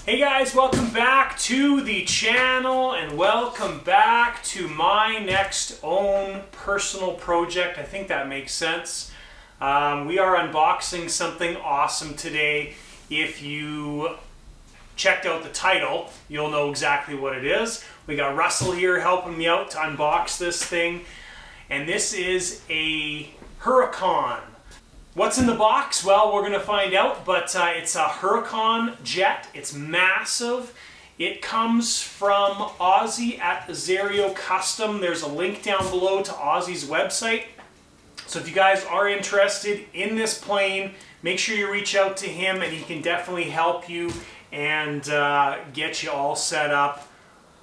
Hey guys, welcome back to the channel and welcome back to my next own personal project. I think that makes sense. We are unboxing something awesome today. If you checked out the title, you'll know exactly what it is. We got Russell here helping me out to unbox this thing. And this is a Huracan. What's in the box? Well, we're going to find out, but it's a Huracan Jet. It's massive. It comes from Ozzy at Aerocarcontrol Custom. There's a link down below to Ozzy's website. So if you guys are interested in this plane, make sure you reach out to him and he can definitely help you and get you all set up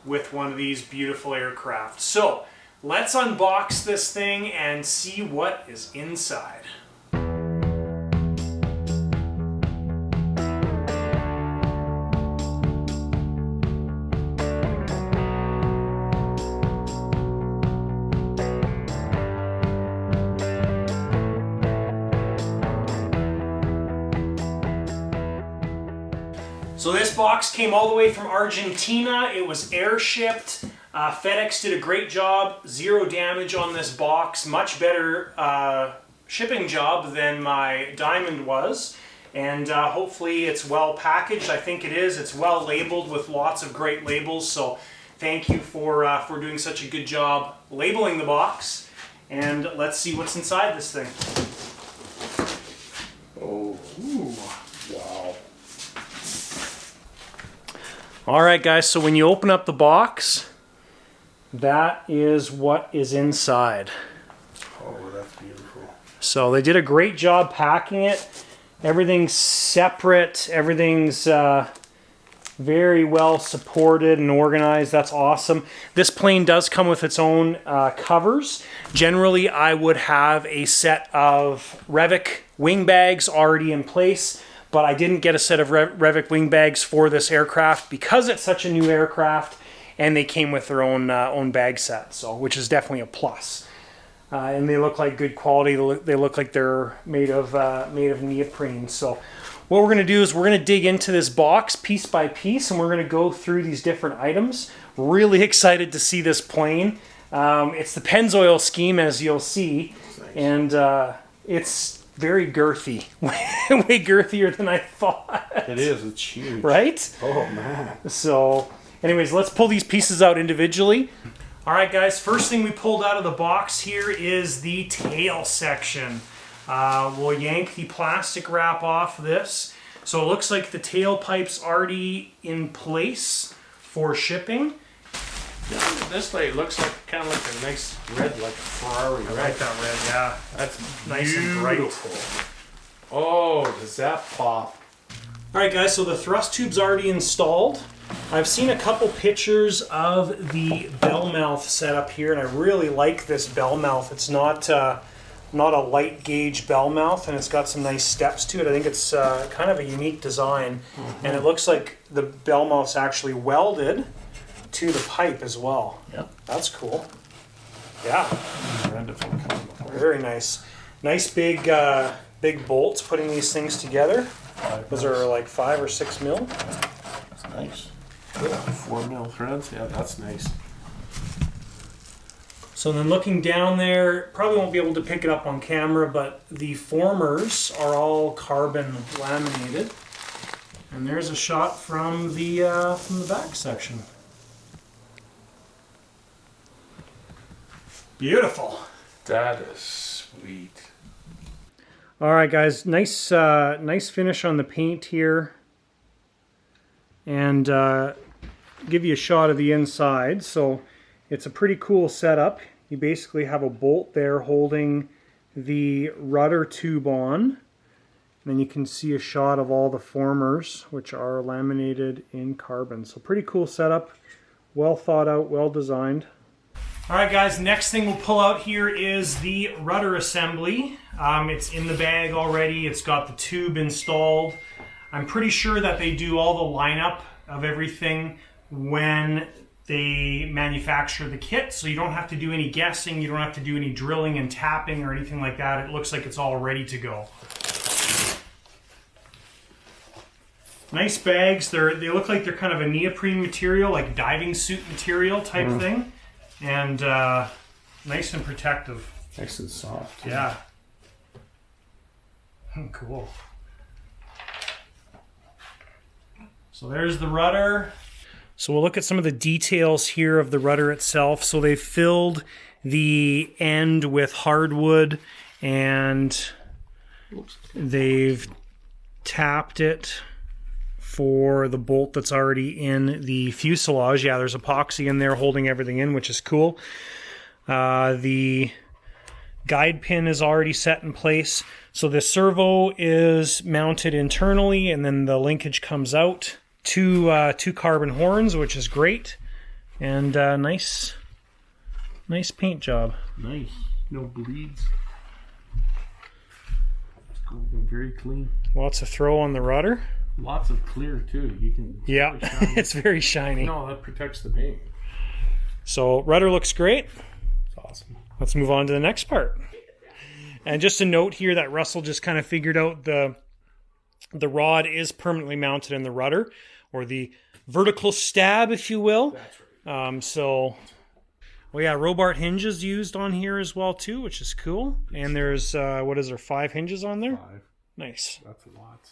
with one of these beautiful aircraft. So let's unbox this thing and see what is inside. So this box came all the way from Argentina. It was air-shipped. FedEx did a great job. Zero damage on this box. Much better shipping job than my Diamond was. And hopefully it's well packaged. I think it is. It's well labeled with lots of great labels. So thank you for doing such a good job labeling the box. And let's see what's inside this thing. Oh, ooh, wow. Alright guys, so when you open up the box, that is what is inside. Oh, that's beautiful. So they did a great job packing it. Everything's separate, everything's very well supported and organized. That's awesome. This plane does come with its own covers. Generally, I would have a set of Revic wing bags already in place. But I didn't get a set of Revic wing bags for this aircraft because it's such a new aircraft, and they came with their own bag set, so which is definitely a plus. And they look like good quality. They look like they're made of neoprene. So what we're going to do is we're going to dig into this box piece by piece, and we're going to go through these different items. Really excited to see this plane. It's the Pennzoil scheme, as you'll see, nice. And it's very girthy, way girthier than I thought. It is, it's huge. Right? Oh man. So anyways, let's pull these pieces out individually. All right guys, first thing we pulled out of the box here is the tail section. We'll yank the plastic wrap off this. So it looks like the tailpipe's already in place for shipping. Yeah, this way it looks like kind of like a nice red, like a Ferrari. I like that red, yeah. That's nice and bright. Oh, does that pop? All right, guys. So the thrust tube's already installed. I've seen a couple pictures of the bell mouth setup here, and I really like this bell mouth. It's not a light gauge bell mouth, and it's got some nice steps to it. I think it's kind of a unique design, and it looks like the bell mouth's actually welded to the pipe as well. Yep. That's cool. Yeah. Very nice. Nice big bolts putting these things together. Those are like 5 or 6 mil. That's nice. Yeah, 4 mil threads. Yeah, that's nice. So then looking down there, probably won't be able to pick it up on camera, but the formers are all carbon laminated. And there's a shot from the back section. Beautiful. That is sweet. All right, guys. Nice finish on the paint here, and give you a shot of the inside. So it's a pretty cool setup. You basically have a bolt there holding the rudder tube on, and then you can see a shot of all the formers, which are laminated in carbon. So pretty cool setup. Well thought out, well designed. Alright guys, next thing we'll pull out here is the rudder assembly. It's in the bag already, it's got the tube installed. I'm pretty sure that they do all the lineup of everything when they manufacture the kit, so you don't have to do any guessing, you don't have to do any drilling and tapping or anything like that. It looks like it's all ready to go. Nice bags. They look like they're kind of a neoprene material, like diving suit material type thing. And nice and protective. Nice and soft. Yeah. Cool. So there's the rudder. So we'll look at some of the details here of the rudder itself. So they filled the end with hardwood and they've tapped it for the bolt that's already in the fuselage. Yeah, there's epoxy in there holding everything in, which is cool. The guide pin is already set in place. So the servo is mounted internally and then the linkage comes out. Two carbon horns, which is great. And nice paint job. Nice. No bleeds. It's cool. Very clean. Lots of throw on the rudder. Lots of clear too. You can. Yeah, it's very shiny. No, that protects the paint. So rudder looks great. It's awesome. Let's move on to the next part. And just a note here that Russell just kind of figured out the rod is permanently mounted in the rudder, or the vertical stab, if you will. That's right. Well, yeah, Robart hinges used on here as well too, which is cool. And there's 5 hinges on there? 5. Nice. That's a lot.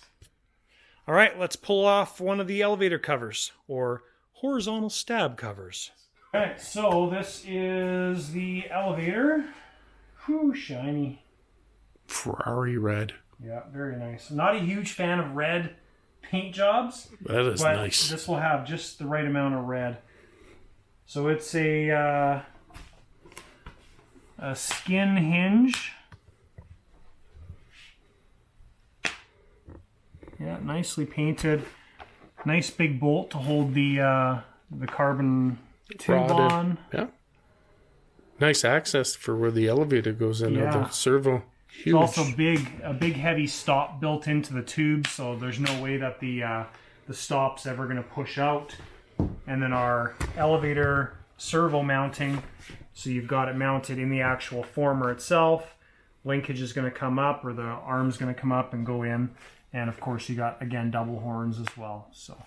All right, let's pull off one of the elevator covers, or horizontal stab covers. All right, so this is the elevator. Whew, shiny. Ferrari red. Yeah, very nice. I'm not a huge fan of red paint jobs. That is but nice. This will have just the right amount of red. So it's a skin hinge. Yeah, nicely painted. Nice big bolt to hold the carbon tube on. Yeah. Nice access for where the elevator goes in. Yeah. The servo. Huge. It's also a big heavy stop built into the tube, so there's no way that the stop's ever going to push out. And then our elevator servo mounting, so you've got it mounted in the actual former itself. Linkage is going to come up, or the arm's going to come up and go in. And of course you got, again, double horns as well. So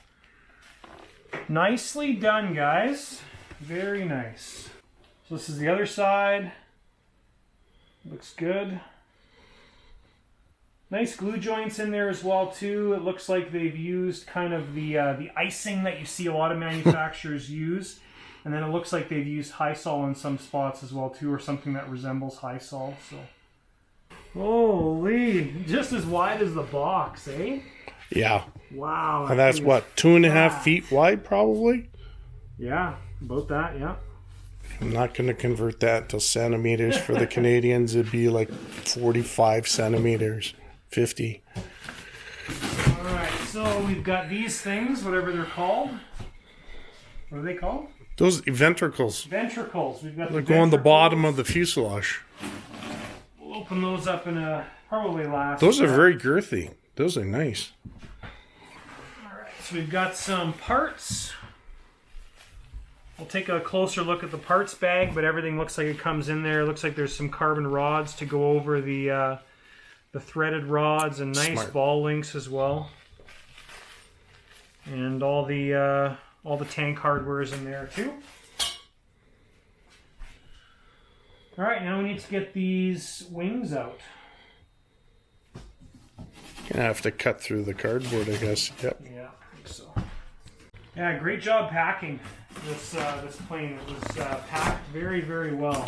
nicely done, guys. Very nice. So this is the other side. Looks good. Nice glue joints in there as well too. It looks like they've used kind of the icing that you see a lot of manufacturers use, and then it looks like they've used High-Sol in some spots as well too, or something that resembles High-Sol. So, holy, just as wide as the box, eh? Yeah. Wow. And that's what, 2.5 feet wide, probably. Yeah, about that. Yeah. I'm not going to convert that to centimeters for the Canadians. It'd be like 45 centimeters. 50. All right, so we've got these things, whatever they're called. What are they called? Those ventricles. Ventricles. We've got They go on the bottom of the fuselage. We'll open those up in a probably last. Those are very girthy. Those are nice. All right, so we've got some parts. We'll take a closer look at the parts bag, but everything looks like it comes in there. It looks like there's some carbon rods to go over the threaded rods, and nice ball links as well. And all the tank hardware is in there too. All right, now we need to get these wings out. Gonna have to cut through the cardboard, I guess. Yep. Yeah, I think so. Yeah, great job packing this plane. It was packed very, very well.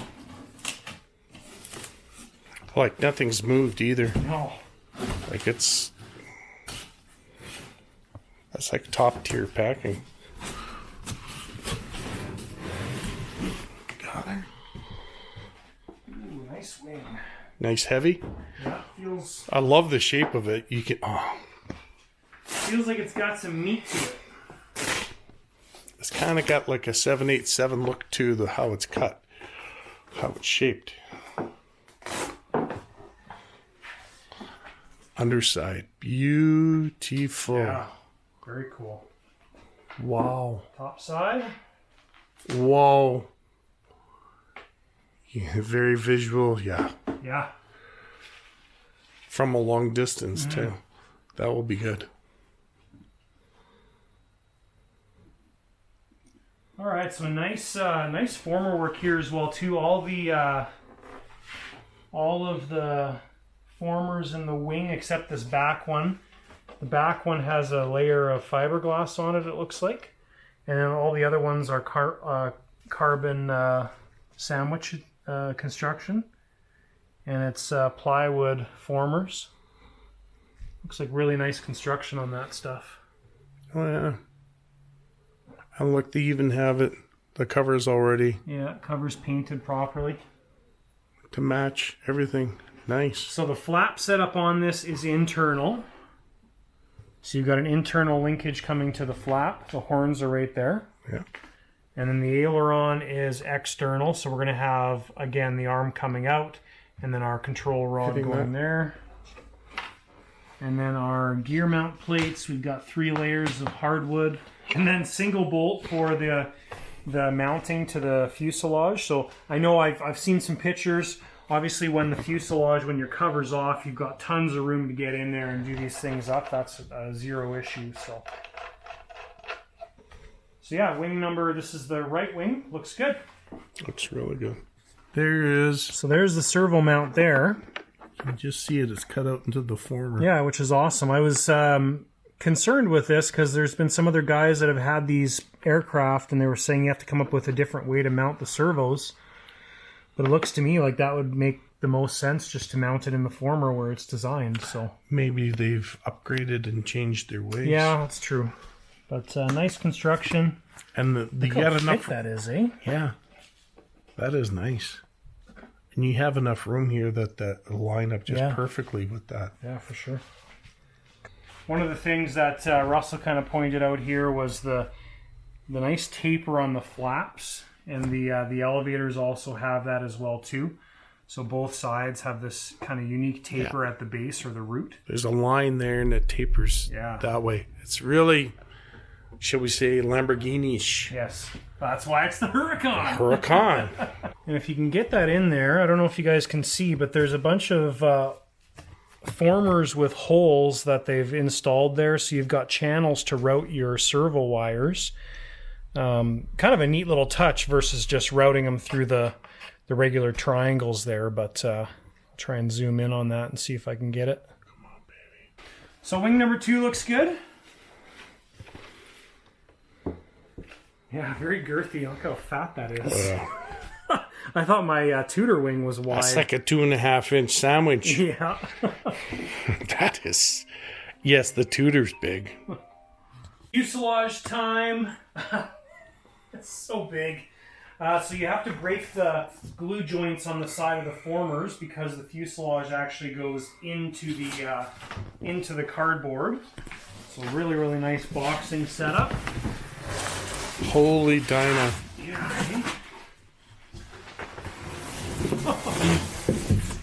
Like nothing's moved either. No. Like that's like top tier packing. Got it. Ooh, nice wing. Nice heavy. Yeah, feels. I love the shape of it. You can. Oh. Feels like it's got some meat to it. It's kind of got like a 787 look to the how it's cut, how it's shaped. Underside, beautiful. Yeah, very cool. Wow. Top side. Wow. Yeah, very visual. Yeah. Yeah. From a long distance too. That will be good. All right, so nice former work here as well too. All of the formers in the wing except this back one. The back one has a layer of fiberglass on it, it looks like. And then all the other ones are carbon sandwich construction. And it's plywood formers. Looks like really nice construction on that stuff. Oh yeah. And look, they even have it, the covers already. Yeah, covers painted properly. To match everything. Nice. So the flap setup on this is internal. So you've got an internal linkage coming to the flap. The horns are right there. Yeah. And then the aileron is external. So we're going to have, again, the arm coming out. And then our control rod going there. And then our gear mount plates. We've got 3 layers of hardwood. And then single bolt for the mounting to the fuselage. So I know I've seen some pictures. Obviously, when the fuselage, when your cover's off, you've got tons of room to get in there and do these things up. That's zero issue. So yeah, wing number, this is the right wing. Looks good. Looks really good. There is. So there's the servo mount there. You can just see it. It's cut out into the former. Yeah, which is awesome. I was concerned with this because there's been some other guys that have had these aircraft and they were saying you have to come up with a different way to mount the servos. But it looks to me like that would make the most sense just to mount it in the former where it's designed. So maybe they've upgraded and changed their ways. Yeah, that's true. But nice construction. And you got enough. That is, eh? Yeah, that is nice. And you have enough room here that line up just perfectly with that. Yeah, for sure. One of the things that Russell kind of pointed out here was the nice taper on the flaps, and the elevators also have that as well too. So both sides have this kind of unique taper at the base or the root. There's a line there and it tapers that way. It's really, shall we say, Lamborghini-ish. Yes, that's why it's the Huracan. Huracan. And if you can get that in there, I don't know if you guys can see, but there's a bunch of formers with holes that they've installed there, so you've got channels to route your servo wires. Kind of a neat little touch versus just routing them through the regular triangles there, but I'll try and zoom in on that and see if I can get it. Come on, baby. So wing number 2 looks good. Yeah, very girthy. Look how fat that is. I thought my Tudor wing was wide. That's like a 2.5-inch sandwich. Yeah. That is... Yes, the Tudor's big. Fuselage time. It's so big. So you have to break the glue joints on the side of the formers because the fuselage actually goes into the cardboard. So really, really nice boxing setup. Holy Dinah. Yeah,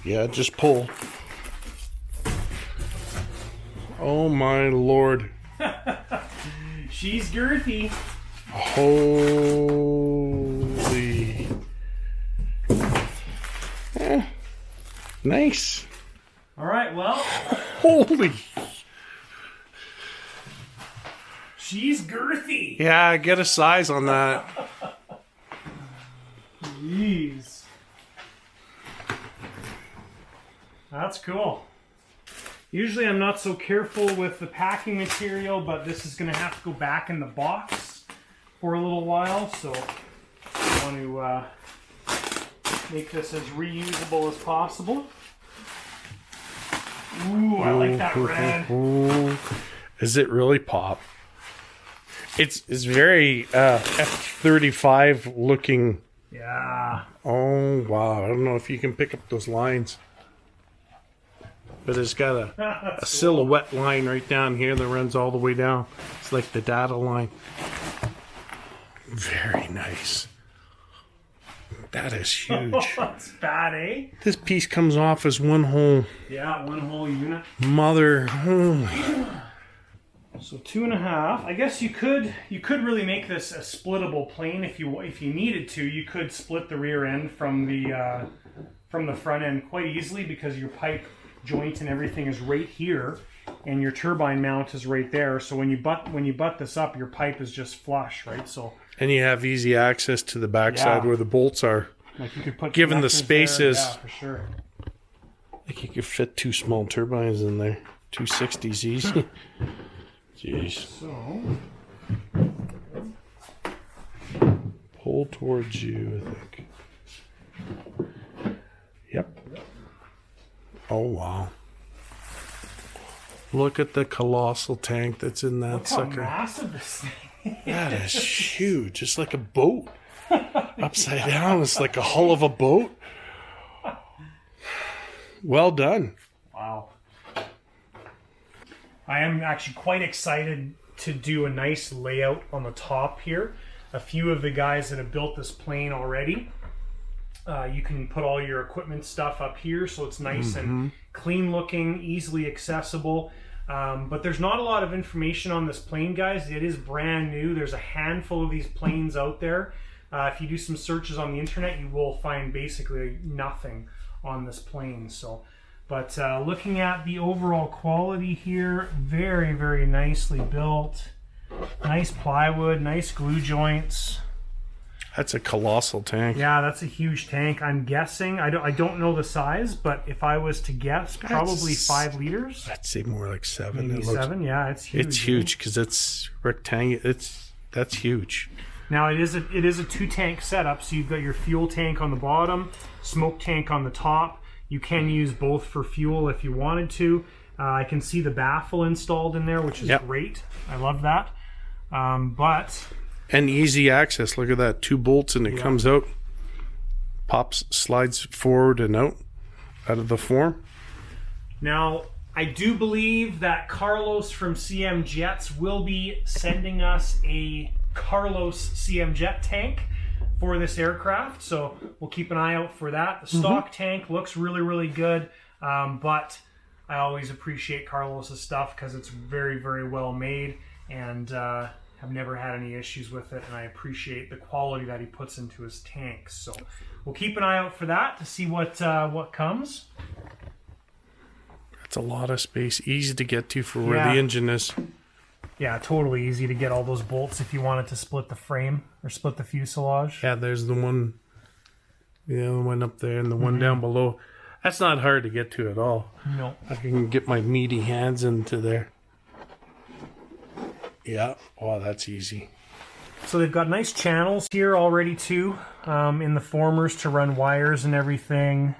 yeah, just pull. Oh my Lord. She's girthy. Holy. Nice. All right, well. Holy. She's girthy. Yeah, get a size on that. Jeez. That's cool. Usually I'm not so careful with the packing material, but this is going to have to go back in the box for a little while, so I want to make this as reusable as possible. Ooh, I like that red. Is it really pop? It's very F-35 looking. Yeah. Oh, wow. I don't know if you can pick up those lines. But it's got a silhouette line right down here that runs all the way down. It's like the data line. Very nice. That is huge. That's bad, eh? This piece comes off as one whole. Yeah, one whole unit. Mother. So 2.5. I guess you could really make this a splittable plane if you needed to. You could split the rear end from the front end quite easily because your pipe joint and everything is right here, and your turbine mount is right there. So when you butt this up, your pipe is just flush, right? So And you have easy access to the backside where the bolts are. like you could put given the connectors spaces. there. Yeah, for sure. Like you could fit 2 small turbines in there. 260s easy. Jeez. So Pull towards you, I think. Yep. Oh, wow. Look at the colossal tank that's in that look how sucker. massive this thing is. That is huge. It's like a boat. Upside down. It's like a hull of a boat. Well done. Wow. I am actually quite excited to do a nice layout on the top here. A few of the guys that have built this plane already, you can put all your equipment stuff up here, so it's nice and clean looking, easily accessible. But there's not a lot of information on this plane, guys. It is brand new. There's a handful of these planes out there. If you do some searches on the internet, you will find basically nothing on this plane. So, but looking at the overall quality here, very, very nicely built. Nice plywood, nice glue joints. That's a colossal tank. Yeah, that's a huge tank. I'm guessing, I don't know the size, but if I was to guess, probably 5 liters. I'd say more like 7. Maybe 7, yeah, it's huge. It's huge because it's rectangular. That's huge. Now it is a 2-tank setup, so you've got your fuel tank on the bottom, smoke tank on the top. You can use both for fuel if you wanted to. I can see the baffle installed in there, which is great. I love that. And easy access. Look at that. 2 bolts and it comes out. Pops, slides forward and out of the form. Now, I do believe that Carlos from CM Jets will be sending us a Carlos CM Jet tank for this aircraft. So we'll keep an eye out for that. The stock tank looks really, really good. But I always appreciate Carlos's stuff because it's very, very well made. And have never had any issues with it, and I appreciate the quality that he puts into his tanks. So we'll keep an eye out for that to see what comes. That's a lot of space, easy to get to for where the engine is. Yeah, totally easy to get all those bolts if you wanted to split the frame or split the fuselage. Yeah, there's the one, the other one up there, and the one down below. That's not hard to get to at all. No. I can get my meaty hands into there. Yeah, oh, that's easy. So they've got nice channels here already too, in the formers to run wires and everything,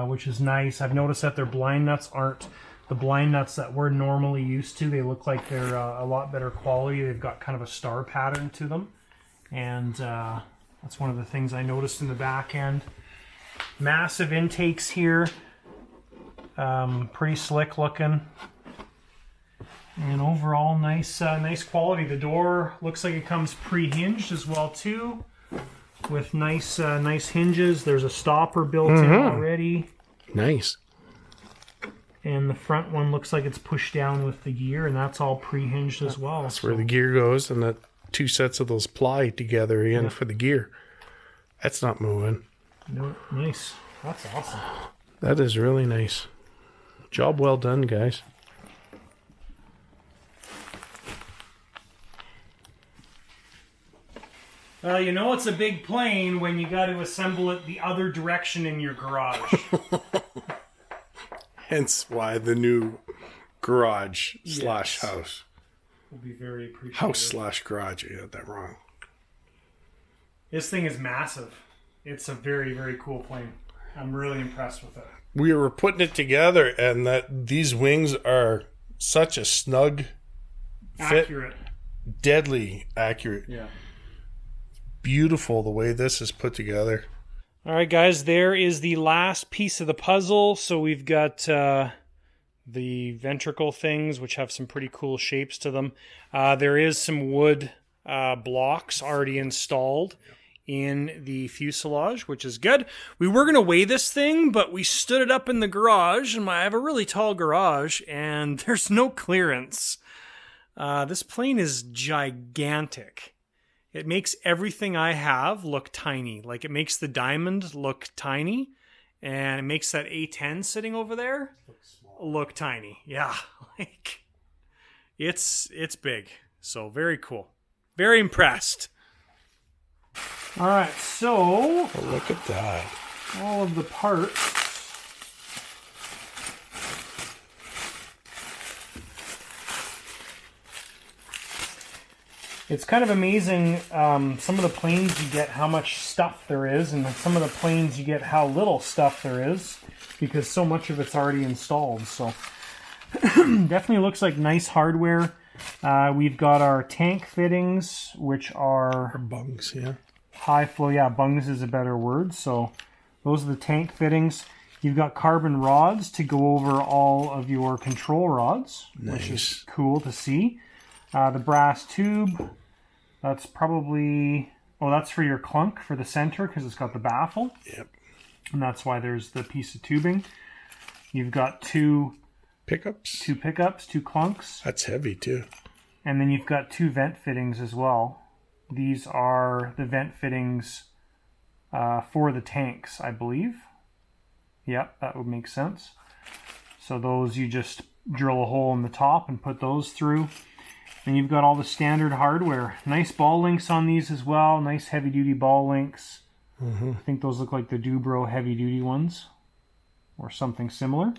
which is nice. I've noticed that their blind nuts aren't the blind nuts that we're normally used to. They look like they're a lot better quality. They've got kind of a star pattern to them, and that's one of the things I noticed in the back end. Massive intakes here, pretty slick looking. And overall, nice quality. The door looks like it comes pre-hinged as well too, with nice hinges. There's a stopper built in already. Nice. And the front one looks like it's pushed down with the gear, and that's all pre-hinged as well. That's where the gear goes, and that 2 sets of those ply together again for the gear. That's not moving. No, nice. That's awesome. That is really nice. Job well done, guys. Well, you know it's a big plane when you got to assemble it the other direction in your garage. Hence why the new garage slash house. Will be very appreciated. House slash garage. You had that wrong. This thing is massive. It's a very, very cool plane. I'm really impressed with it. We were putting it together, and that these wings are such a snug fit. Accurate. Deadly accurate. Yeah. Beautiful the way this is put together. All right, guys, there is the last piece of the puzzle. So we've got the ventricle things, which have some pretty cool shapes to them. There is some wood blocks already installed in the fuselage, which is good. We were going to weigh this thing, but we stood it up in the garage, and I have a really tall garage, and there's no clearance. This plane is gigantic. It makes everything I have look tiny. Like, it makes the Diamond look tiny, and it makes that A10 sitting over there Looks small. look tiny. Yeah, like it's big. So very cool. Very impressed. All right, so Oh, look at that. all of the parts. It's kind of amazing, some of the planes you get how much stuff there is, and some of the planes you get how little stuff there is, because so much of it's already installed. So definitely looks like nice hardware. We've got our tank fittings, which are Bungs, yeah. high flow. Yeah, bungs is a better word. So those are the tank fittings. You've got carbon rods to go over all of your control rods, which is cool to see. The brass tube, that's probably, oh, that's for your clunk for the center because it's got the baffle. Yep. And that's why there's the piece of tubing. You've got two Pickups? two clunks. That's heavy too. And then you've got two vent fittings as well. These are the vent fittings for the tanks, I believe. Yep, that would make sense. So those, you just drill a hole in the top and put those through. And you've got all the standard hardware. Nice ball links on these as well. Nice heavy duty ball links. I think those look like the Dubro heavy duty ones or something similar.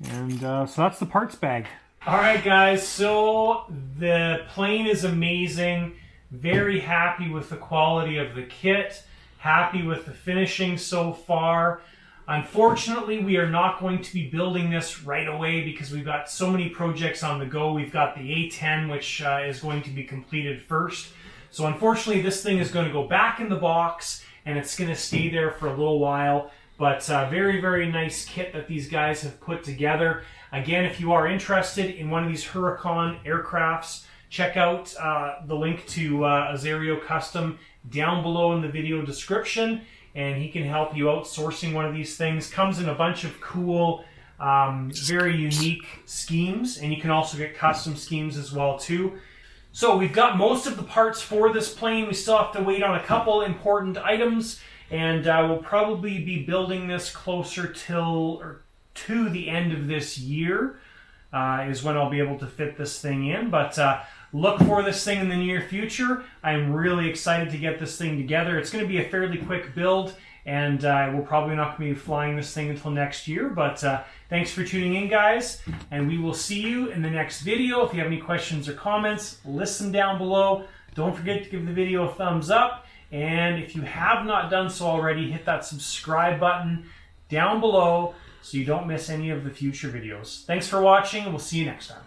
And so that's the parts bag. All right, guys, so the plane is amazing. Very happy with the quality of the kit. Happy with the finishing so far. Unfortunately, we are not going to be building this right away because we've got so many projects on the go. We've got the A10, which is going to be completed first. So unfortunately, this thing is going to go back in the box and it's going to stay there for a little while. But very, very nice kit that these guys have put together. Again, if you are interested in one of these Huracan aircrafts, check out the link to Azario Custom down below in the video description. And he can help you out sourcing one of these things. Comes in a bunch of cool, very unique schemes, and you can also get custom schemes as well too. So we've got most of the parts for this plane. We still have to wait on a couple important items, and we'll probably be building this closer to the end of this year is when I'll be able to fit this thing in. But look for this thing in the near future. I'm really excited to get this thing together. It's going to be a fairly quick build, and we're probably not going to be flying this thing until next year. But thanks for tuning in, guys, and we will see you in the next video. If you have any questions or comments, list them down below. Don't forget to give the video a thumbs up, and if you have not done so already, hit that subscribe button down below so you don't miss any of the future videos. Thanks for watching, and we'll see you next time.